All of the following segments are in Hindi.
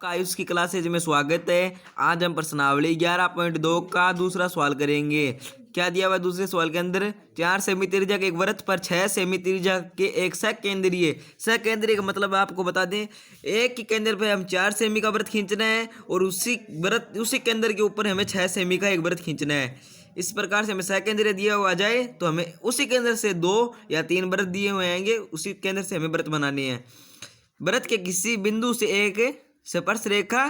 आपका आयुष की क्लासेज में स्वागत है। आज हम प्रश्नावली 11.2 का दूसरा सवाल करेंगे। क्या दिया हुआ दूसरे सवाल के अंदर, 4 सेमी त्रिज्या के एक वृत्त पर 6 सेमी त्रिज्या के एक सकेंद्रीय का मतलब आपको बता दें, एक के केंद्र पे हम 4 सेमी का वृत्त खींचना है और उसी केंद्र के ऊपर हमें 6 सेमी का एक वृत्त खींचना है। इस प्रकार से हमें सकेंद्रीय दिया हुआ जाए तो हमें उसी केंद्र से 2 या 3 वृत्त दिए हुए आएंगे, उसी केंद्र से हमें वृत्त बनाने हैं। वृत्त के किसी बिंदु से एक स्पर्श रेखा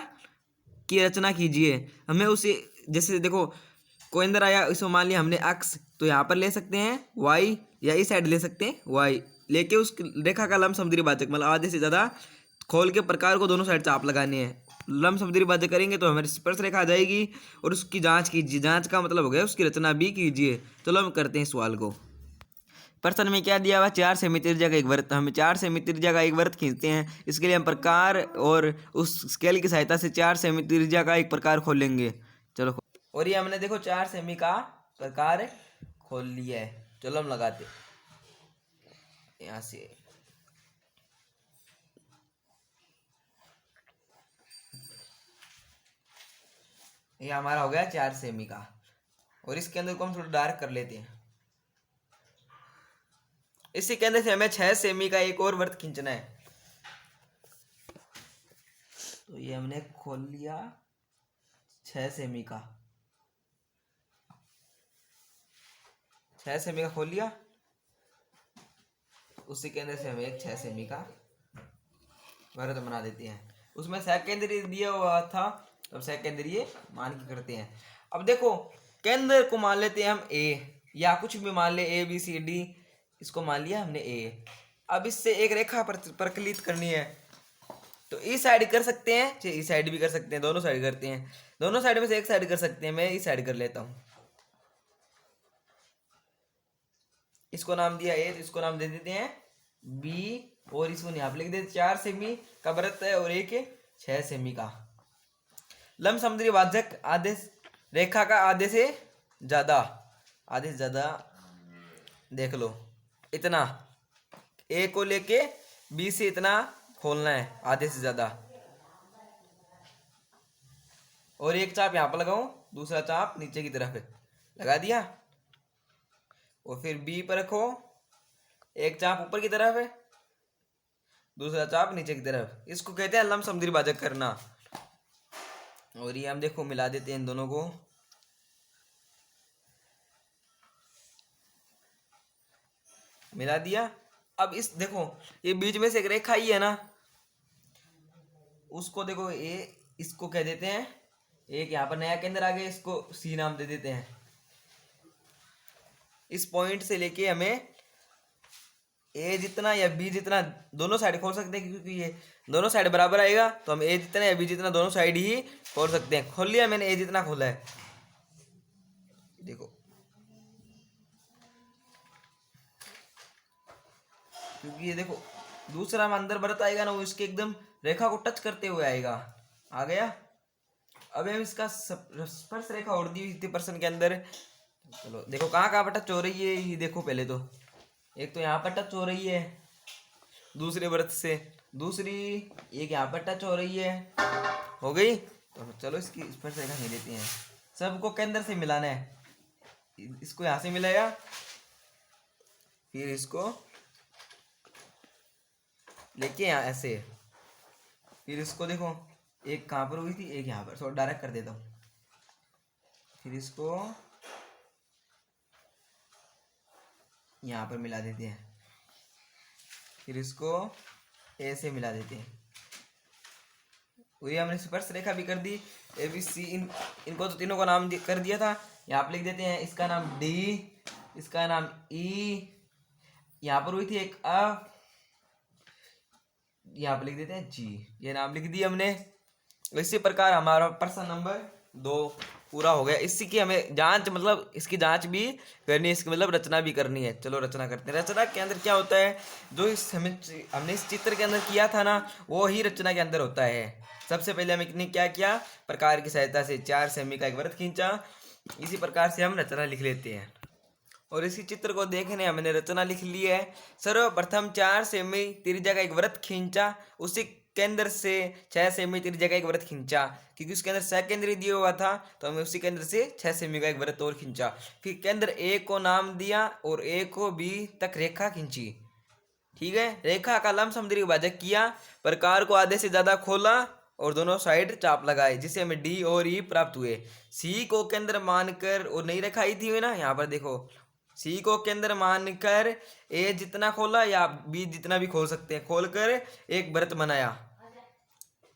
की रचना कीजिए। हमें उसी, जैसे देखो केंद्र आया, इसमें मान लिया हमने अक्ष, तो यहाँ पर ले सकते हैं वाई, या इस साइड ले सकते हैं वाई, लेके उस रेखा का लंब समुद्री भाजक मतलब आधे से ज़्यादा खोल के प्रकार को दोनों साइड चाप लगाने हैं। लंब समुद्री भाजक करेंगे तो हमारी स्पर्श रेखा आ जाएगी और उसकी जांच कीजिए। जांच का मतलब हो गया उसकी रचना भी कीजिए। चलो हम करते हैं सवाल को। प्रश्न में क्या दिया हुआ, 4 सेमी त्रिज्या का एक वृत्त। हमें 4 सेमी त्रिज्या का एक वृत्त खींचते हैं। इसके लिए हम प्रकार और उस स्केल की सहायता से 4 सेमी त्रिज्या का एक प्रकार खोलेंगे। चलो, और ये हमने देखो 4 सेमी का प्रकार खोल लिया है। चलो हम लगाते यहाँ से। ये हमारा हो गया 4 सेमी का, और इसके अंदर को हम थोड़ा डार्क कर लेते हैं। इसी के अंदर से हमें 6 सेमी का एक और वृत्त खींचना है। तो ये हमने खोल लिया 6 सेमी का, 6 सेमी का खोल लिया। उसी के अंदर से हमें एक 6 सेमी का वृत्त बना देते हैं। उसमें सेकेंडरी दिया हुआ था, तो सेकेंडरी मान के करते हैं। अब देखो केंद्र को मान लेते हैं हम ए, या कुछ भी मान ले, ए बी सी डी, इसको मान लिया हमने ए। अब इससे एक रेखा प्रकलित करनी है, तो इस साइड कर सकते हैं, चाहे इस साइड भी कर सकते हैं, दोनों साइड करते हैं। दोनों साइड में से एक साइड कर सकते हैं। मैं इस साइड कर लेता हूँ। इसको नाम दिया ए, तो इसको नाम दे देते हैं बी, और इसको यहाँ पे लिख देते 4 सेमी का वृत्त है और एक 6 सेमी का। लंब समुद्री भाजक आधे रेखा का आधे से ज्यादा देख लो, इतना ए को लेके बी से इतना खोलना है, आधे से ज्यादा। और एक चाप यहाँ पर लगाऊं, दूसरा चाप नीचे की तरफ लगा दिया, और फिर बी पर रखो, एक चाप ऊपर की तरफ है, दूसरा चाप नीचे की तरफ। इसको कहते हैं लंब समुद्री भाजक करना। और ये हम देखो मिला देते हैं इन दोनों को। मिला दिया। अब इस देखो ये बीच में से एक रेखा ही है ना, उसको देखो ए, इसको कह देते हैं, एक यहाँ पर नया केंद्र आ गया, इसको सी नाम दे देते हैं। इस पॉइंट से लेके हमें ए जितना या बी जितना दोनों साइड खोल सकते हैं, क्योंकि ये दोनों साइड बराबर आएगा, तो हम ए जितना या बी जितना दोनों साइड ही खोल सकते हैं। खोल लिया मैंने, ए जितना खोला है, देखो, क्योंकि ये देखो दूसरा में अंदर वृत्त आएगा ना, वो इसके एकदम रेखा को टच करते हुए आएगा। आ गया। अब हम इसका स्पर्श रेखा और दी हुई थी प्रश्न के अंदर। चलो देखो कहाँ कहाँ पर टच हो रही है, ये देखो। पहले तो एक तो यहाँ पर टच हो रही है दूसरे वृत्त से, दूसरी एक यहाँ पर टच हो रही है, हो गई। तो चलो इसकी स्पर्श रेखा नहीं देते हैं, सबको केंद्र से मिलाना है। इसको यहाँ से मिलाया, फिर इसको लेके यहाँ ऐसे, फिर इसको देखो एक कहाँ पर हुई थी, एक यहाँ पर, थोड़ा डायरेक्ट कर देता हूँ। फिर इसको यहाँ पर मिला देते हैं, फिर इसको ए से मिला देते हैं। वही हमने स्पर्श रेखा भी कर दी, ए बी सी, इनको तो तीनों का नाम कर दिया था। यहाँ पर लिख देते हैं, इसका नाम डी, इसका नाम ई, यहाँ पर हुई थी एक अ, यहाँ पे लिख देते हैं जी, ये नाम लिख दिया हमने। इसी प्रकार हमारा प्रश्न नंबर 2 पूरा हो गया। इसी की हमें जांच, मतलब इसकी जांच भी करनी है, इसकी मतलब रचना भी करनी है। चलो रचना करते हैं। रचना के अंदर क्या होता है, जो हमने इस चित्र के अंदर किया था ना, वो ही रचना के अंदर होता है। सबसे पहले हमने क्या किया, प्रकार की सहायता से 4 सेमी का एक वृत्त खींचा। इसी प्रकार से हम रचना लिख लेते हैं। और इसी चित्र को देखने हमने रचना लिख ली है। सर्वप्रथम 4 सेमी त्रिज्या का एक वृत्त खींचा, उसी केंद्र से 6 सेमी त्रिज्या का एक वृत्त खींचा, क्योंकि उसके अंदर सकेंद्री दिया हुआ था तो हमने उसी केंद्र से 6 सेमी का एक वृत्त और खींचा। फिर केंद्र ए को नाम दिया और ए को बी तक रेखा खींची। ठीक है, रेखा का लंब समुद्री विभाजक किया, प्रकार को आधे से ज्यादा खोला और दोनों साइड चाप लगाए, जिससे हमें डी और ई प्राप्त हुए। सी को केंद्र मानकर, और नई रेखा आई थी ना, यहाँ पर देखो, सी को केंद्र मानकर ए जितना खोला या बी जितना भी खोल सकते हैं, खोलकर एक वृत्त बनाया।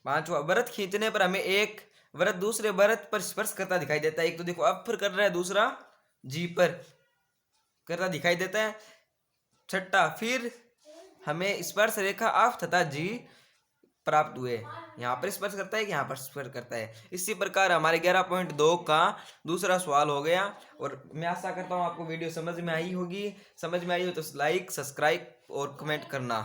पांचवा, वृत्त खींचने पर हमें एक वृत्त दूसरे वृत्त पर स्पर्श करता दिखाई देता है। एक तो देखो अब पर कर रहा है, दूसरा जी पर करता दिखाई देता है। छठा, फिर हमें स्पर्श रेखा आफ तथा जी प्राप्त हुए। यहाँ पर स्पर्श करता है कि यहाँ पर स्पर्श करता है। इसी प्रकार हमारे 11.2 का दूसरा सवाल हो गया। और मैं आशा करता हूँ आपको वीडियो समझ में आई होगी। समझ में आई हो तो लाइक, सब्सक्राइब और कमेंट करना।